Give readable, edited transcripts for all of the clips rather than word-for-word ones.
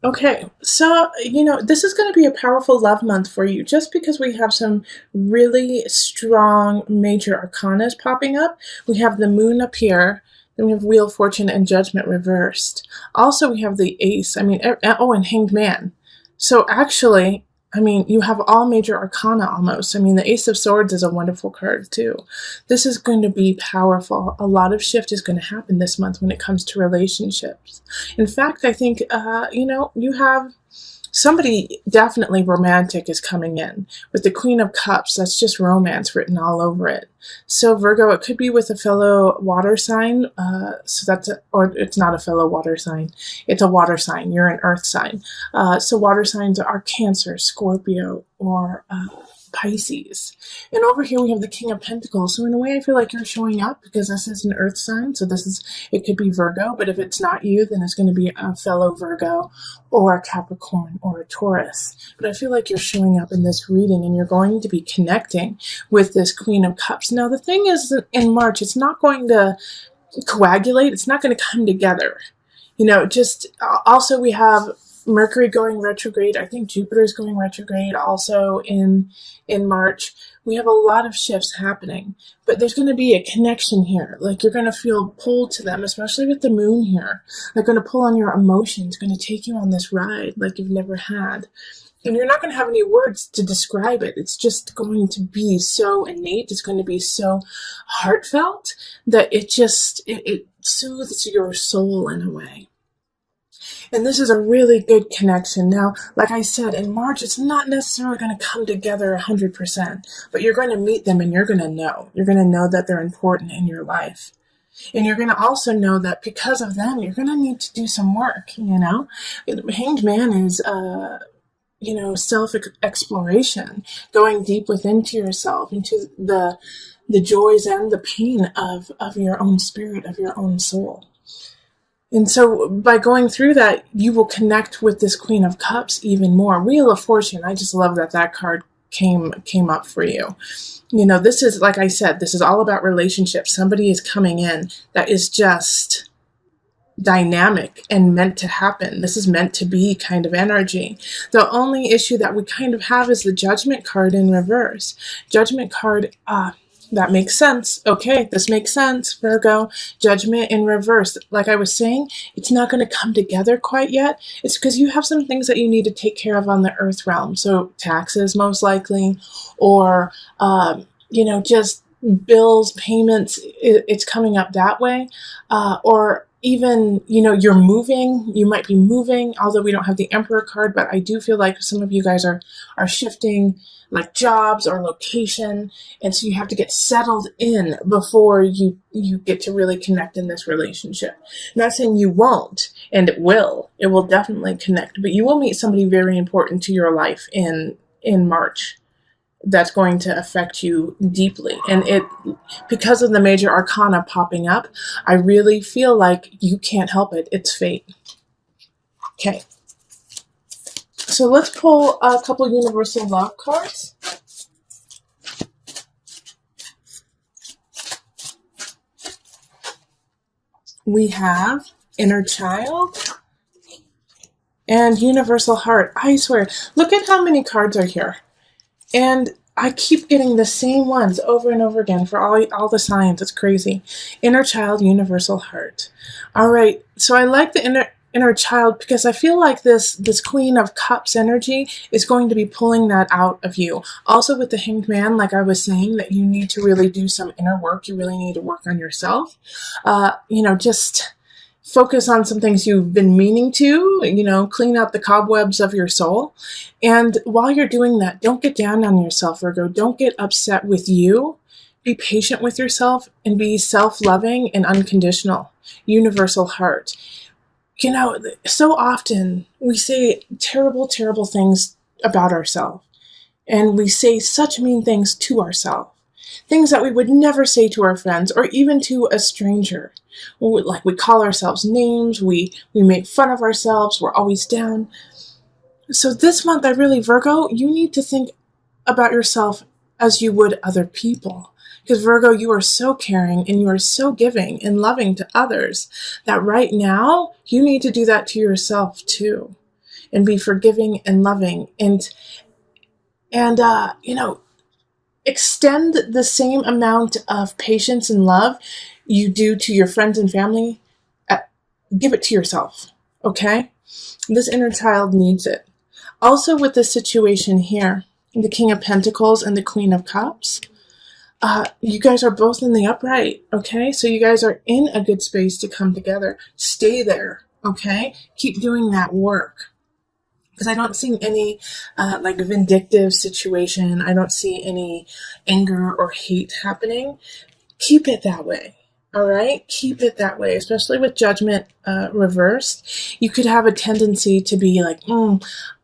Okay, so, this is going to be a powerful love month for you just because we have some really strong major arcanas popping up. We have the moon up here, then we have Wheel of Fortune and Judgment reversed. Also, we have the Ace, and Hanged Man. So, actually, you have all major arcana almost. The Ace of Swords is a wonderful card too. This is going to be powerful. A lot of shift is going to happen this month when it comes to relationships. In fact, I think, you have somebody definitely romantic is coming in. With the Queen of Cups, that's just romance written all over it. So Virgo, it could be with a fellow water sign. Or it's not a fellow water sign. It's a water sign. You're an earth sign. So water signs are Cancer, Scorpio, or Pisces. And over here we have the King of Pentacles. So in a way I feel like you're showing up because this is an earth sign. So it could be Virgo, but if it's not you, then it's going to be a fellow Virgo or a Capricorn or a Taurus. But I feel like you're showing up in this reading and you're going to be connecting with this Queen of Cups. Now the thing is that in March, it's not going to coagulate. It's not going to come together. Also we have Mercury going retrograde. I think Jupiter's going retrograde also in March. We have a lot of shifts happening, but there's going to be a connection here. Like you're going to feel pulled to them, especially with the moon here. They're going to pull on your emotions, going to take you on this ride like you've never had. And you're not going to have any words to describe it. It's just going to be so innate. It's going to be so heartfelt that it soothes your soul in a way. And this is a really good connection. Now, like I said, in March, it's not necessarily going to come together 100%, but you're going to meet them and you're going to know. You're going to know that they're important in your life. And you're going to also know that because of them, you're going to need to do some work, Hanged Man is, self-exploration, going deep within to yourself, into the joys and the pain of your own spirit, of your own soul. And so by going through that, you will connect with this Queen of Cups even more. Wheel of Fortune, I just love that card came up for you. This is, like I said, this is all about relationships. Somebody is coming in that is just dynamic and meant to happen. This is meant to be kind of energy. The only issue that we kind of have is the Judgment card in reverse. Judgment card, that makes sense. Okay, this makes sense, Virgo. Judgment in reverse. Like I was saying, it's not going to come together quite yet. It's because you have some things that you need to take care of on the earth realm. So taxes, most likely, or, just bills, payments. It's coming up that way. Or even, you're moving. You might be moving, although we don't have the Emperor card, but I do feel like some of you guys are shifting, like jobs or location, and so you have to get settled in before you get to really connect in this relationship. I'm not saying you won't, and it will definitely connect, but you will meet somebody very important to your life in March that's going to affect you deeply. And because of the major arcana popping up, I really feel like you can't help it. It's fate. Okay. So let's pull a couple universal love cards. We have Inner Child and Universal Heart. I swear, look at how many cards are here. And I keep getting the same ones over and over again for all the signs. It's crazy. Inner Child, Universal Heart. All right, so I like the inner child because I feel like this Queen of Cups energy is going to be pulling that out of you. Also with the Hanged Man, like I was saying, that you need to really do some inner work. You really need to work on yourself. Just focus on some things you've been meaning to, clean out the cobwebs of your soul. And while you're doing that, don't get down on yourself, Virgo. Don't get upset with you. Be patient with yourself and be self-loving and unconditional. Universal Heart. So often we say terrible, terrible things about ourselves, and we say such mean things to ourselves, things that we would never say to our friends or even to a stranger. Like we call ourselves names, we make fun of ourselves, we're always down. So this month, Virgo, you need to think about yourself as you would other people. Because Virgo, you are so caring and you are so giving and loving to others that right now you need to do that to yourself too. and be forgiving and loving, and extend the same amount of patience and love you do to your friends and family. Give it to yourself, okay? This inner child needs it. Also, with this situation here, the King of Pentacles and the Queen of Cups, you guys are both in the upright, okay? So you guys are in a good space to come together. Stay there, okay? Keep doing that work. Because I don't see any vindictive situation. I don't see any anger or hate happening. Keep it that way. All right? Keep it that way, especially with judgment reversed. You could have a tendency to be like,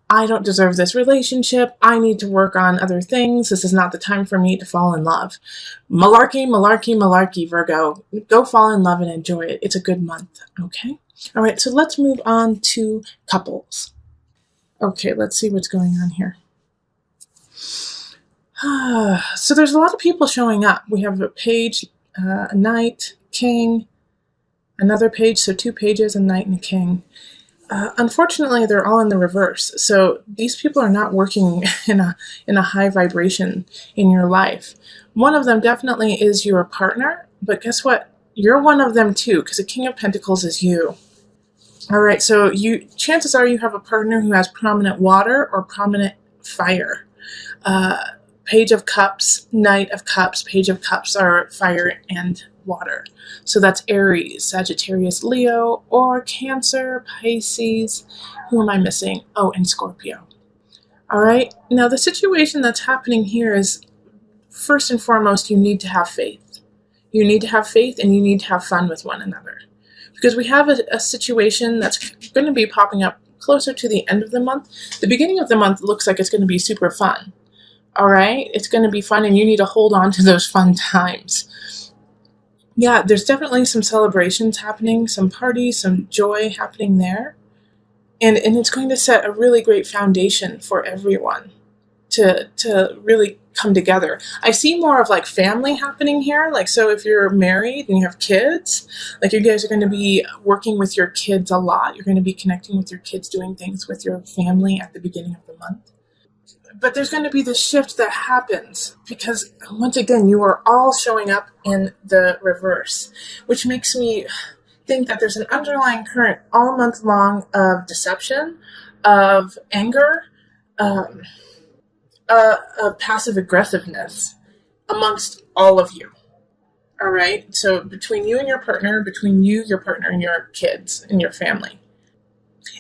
I don't deserve this relationship. I need to work on other things. This is not the time for me to fall in love. Malarkey, malarkey, malarkey, Virgo. Go fall in love and enjoy it. It's a good month, okay? All right, so let's move on to couples. Okay, let's see what's going on here. So there's a lot of people showing up. We have a page, a knight, king, another page, so 2 pages, a knight and a king. Unfortunately, they're all in the reverse. So these people are not working in a high vibration in your life. One of them definitely is your partner, but guess what? You're one of them too, because the King of Pentacles is you. All right, so chances are you have a partner who has prominent water or prominent fire. Page of Cups, Knight of Cups, Page of Cups are fire and water. So that's Aries, Sagittarius, Leo, or Cancer, Pisces. Who am I missing? Oh, and Scorpio. All right. Now, the situation that's happening here is, first and foremost, you need to have faith. You need to have faith and you need to have fun with one another. Because we have a situation that's going to be popping up closer to the end of the month. The beginning of the month looks like it's going to be super fun. All right? It's going to be fun, and you need to hold on to those fun times. Yeah, there's definitely some celebrations happening, some parties, some joy happening there. And it's going to set a really great foundation for everyone to really come together. I see more of like family happening here. Like, so if you're married and you have kids, like you guys are going to be working with your kids a lot. You're going to be connecting with your kids, doing things with your family at the beginning of the month. But there's going to be this shift that happens because, once again, you are all showing up in the reverse, which makes me think that there's an underlying current all month long of deception, of anger, of passive aggressiveness amongst all of you. All right? So between you and your partner, between you, your partner, and your kids and your family.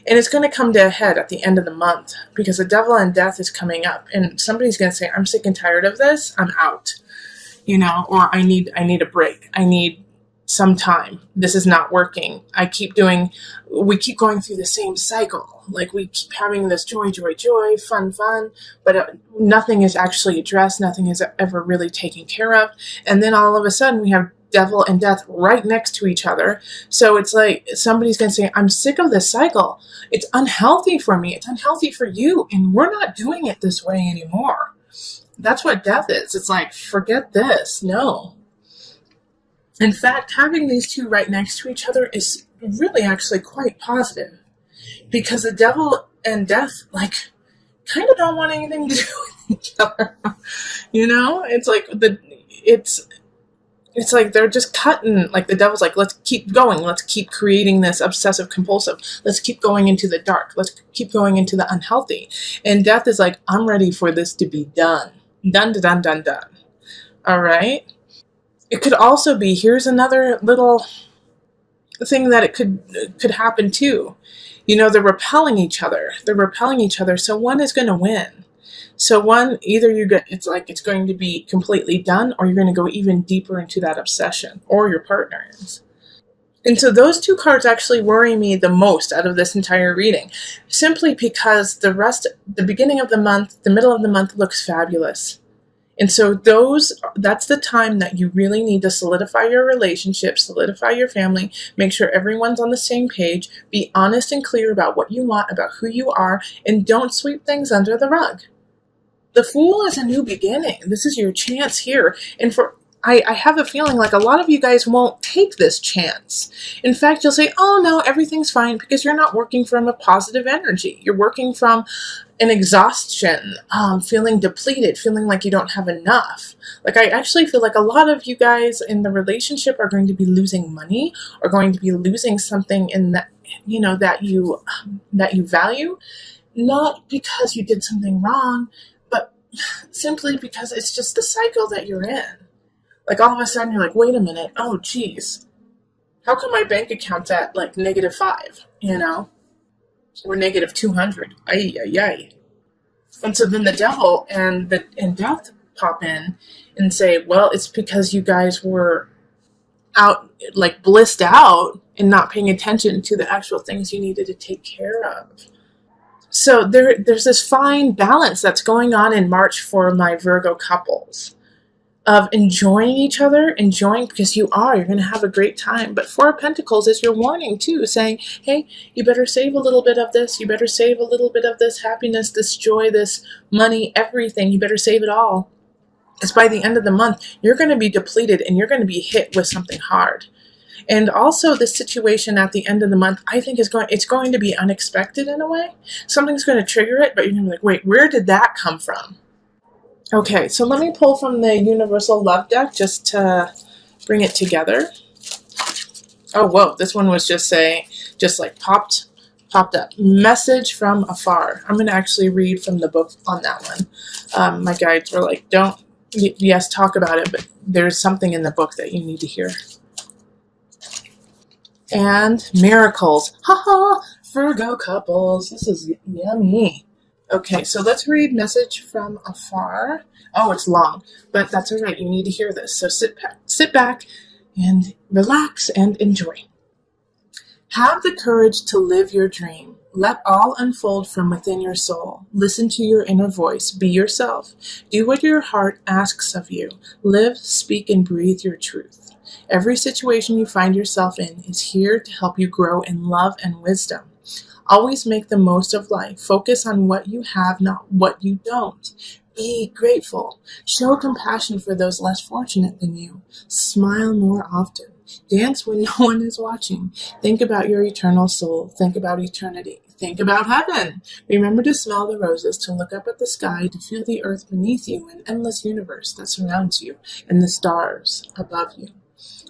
And it's going to come to a head at the end of the month because the Devil and Death is coming up. And somebody's going to say, I'm sick and tired of this. I'm out. Or I need a break. I need some time. This is not working. We keep going through the same cycle. Like we keep having this joy, fun, but nothing is actually addressed. Nothing is ever really taken care of. And then all of a sudden we have Devil and Death right next to each other. So it's like somebody's going to say, I'm sick of this cycle. It's unhealthy for me. It's unhealthy for you. And we're not doing it this way anymore. That's what Death is. It's like, forget this. No. In fact, having these two right next to each other is really actually quite positive because the Devil and Death, kind of don't want anything to do with each other. It's like they're just cutting, like the Devil's like, let's keep going. Let's keep creating this obsessive compulsive. Let's keep going into the dark. Let's keep going into the unhealthy. And Death is like, I'm ready for this to be done. Done. All right? It could also be, here's another little thing that it could happen too. They're repelling each other. So one is going to win. So one, either it's going to be completely done, or you're going to go even deeper into that obsession, or your partner is. And so those two cards actually worry me the most out of this entire reading, simply because the beginning of the month, the middle of the month looks fabulous. And so that's the time that you really need to solidify your relationship, solidify your family, make sure everyone's on the same page, be honest and clear about what you want, about who you are, and don't sweep things under the rug. The Fool is a new beginning. This is your chance here. And I have a feeling like a lot of you guys won't take this chance. In fact, you'll say, oh no, everything's fine, because you're not working from a positive energy. You're working from an exhaustion, feeling depleted, feeling like you don't have enough. Like, I actually feel like a lot of you guys in the relationship are going to be losing money, or going to be losing something in that, that you value, not because you did something wrong, but simply because it's just the cycle that you're in. Like, all of a sudden you're like, wait a minute, oh geez, how come my bank account's at like -5, or -200? Ay, ay, ay. And so then the devil and death pop in and say, well, it's because you guys were out, like blissed out, and not paying attention to the actual things you needed to take care of. So there's this fine balance that's going on in March for my Virgo couples, of enjoying each other, because you're going to have a great time. But Four of Pentacles is your warning too, saying, hey, you better save a little bit of this. You better save a little bit of this happiness, this joy, this money, everything. You better save it all. Because by the end of the month, you're going to be depleted, and you're going to be hit with something hard. And also, this situation at the end of the month, I think it's going to be unexpected in a way. Something's going to trigger it, but you're going to be like, wait, where did that come from? Okay, so let me pull from the Universal Love deck just to bring it together. Oh, whoa, this one was just like popped up. Message from afar. I'm going to actually read from the book on that one. My guides were like, yes, talk about it, but there's something in the book that you need to hear. And miracles. Haha, Virgo couples. This is yummy. Okay, so let's read Message from Afar. Oh, it's long, but that's all right. You need to hear this. So sit back and relax and enjoy. Have the courage to live your dream. Let all unfold from within your soul. Listen to your inner voice. Be yourself. Do what your heart asks of you. Live, speak, and breathe your truth. Every situation you find yourself in is here to help you grow in love and wisdom. Always make the most of life. Focus on what you have, not what you don't. Be grateful. Show compassion for those less fortunate than you. Smile more often. Dance when no one is watching. Think about your eternal soul. Think about eternity. Think about heaven. Remember to smell the roses, to look up at the sky, to feel the earth beneath you, an endless universe that surrounds you, and the stars above you.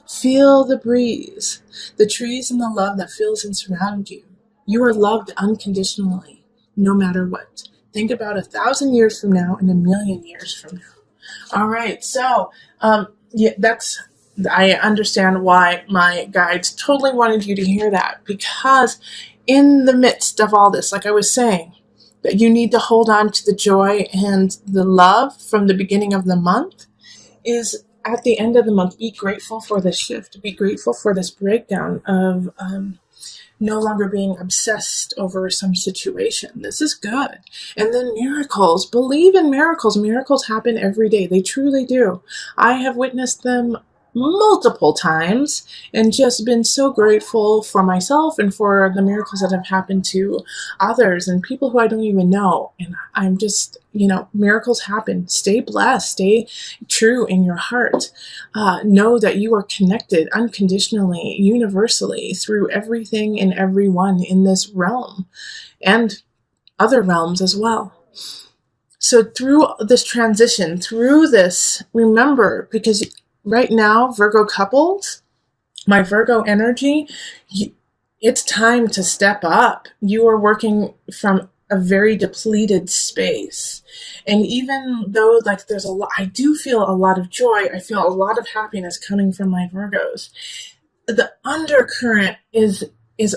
Feel the breeze, the trees, and the love that fills and surrounds you. You are loved unconditionally, no matter what. Think about 1,000 years from now and 1,000,000 years from now. All right, so I understand why my guides totally wanted you to hear that, because in the midst of all this, like I was saying, that you need to hold on to the joy and the love from the beginning of the month, is at the end of the month, be grateful for this shift. Be grateful for this breakdown of no longer being obsessed over some situation. This is good. And then miracles. Believe in miracles. Miracles happen every day. They truly do. I have witnessed them multiple times and just been so grateful for myself and for the miracles that have happened to others and people who I don't even know. And I'm just, miracles happen. Stay blessed. Stay true in your heart. Know that you are connected unconditionally, universally, through everything and everyone in this realm and other realms as well. So through this transition, through this, remember, because right now, Virgo couples, my Virgo energy, it's time to step up. You are working from a very depleted space. And even though there's a lot, I do feel a lot of joy. I feel a lot of happiness coming from my Virgos. The undercurrent is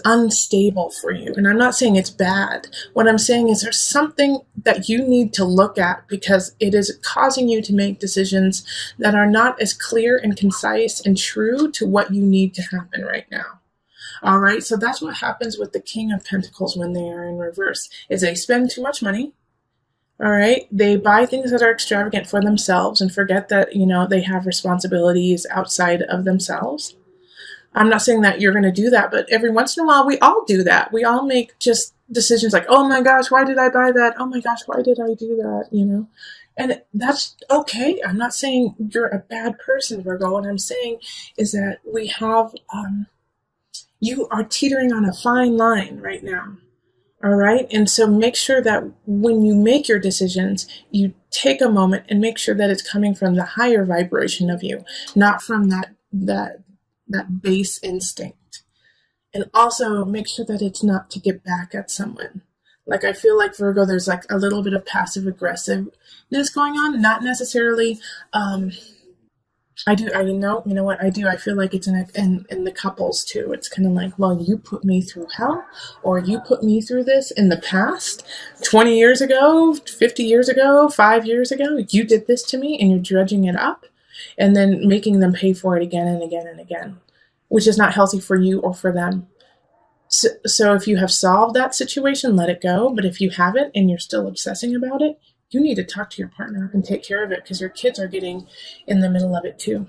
unstable for you. And I'm not saying it's bad. What I'm saying is there's something that you need to look at, because it is causing you to make decisions that are not as clear and concise and true to what you need to happen right now. All right. So that's what happens with the King of Pentacles when they are in reverse, is they spend too much money. All right. They buy things that are extravagant for themselves and forget that, they have responsibilities outside of themselves. I'm not saying that you're going to do that, but every once in a while, we all do that. We all make just decisions like, oh my gosh, why did I buy that? Oh my gosh, why did I do that? And that's okay. I'm not saying you're a bad person, Virgo. What I'm saying is that you are teetering on a fine line right now. All right. And so make sure that when you make your decisions, you take a moment and make sure that it's coming from the higher vibration of you, not from that base instinct. And also make sure that it's not to get back at someone. Like, I feel like Virgo, there's like a little bit of passive aggressiveness going on, not necessarily, you know what I do. I feel like it's in the couples too. It's kind of like, well, you put me through hell, or you put me through this in the past, 20 years ago, 50 years ago, 5 years ago. You did this to me, and you're dredging it up, and then making them pay for it again and again and again, which is not healthy for you or for them. So if you have solved that situation, let it go. But if you haven't and you're still obsessing about it, you need to talk to your partner and take care of it, because your kids are getting in the middle of it too.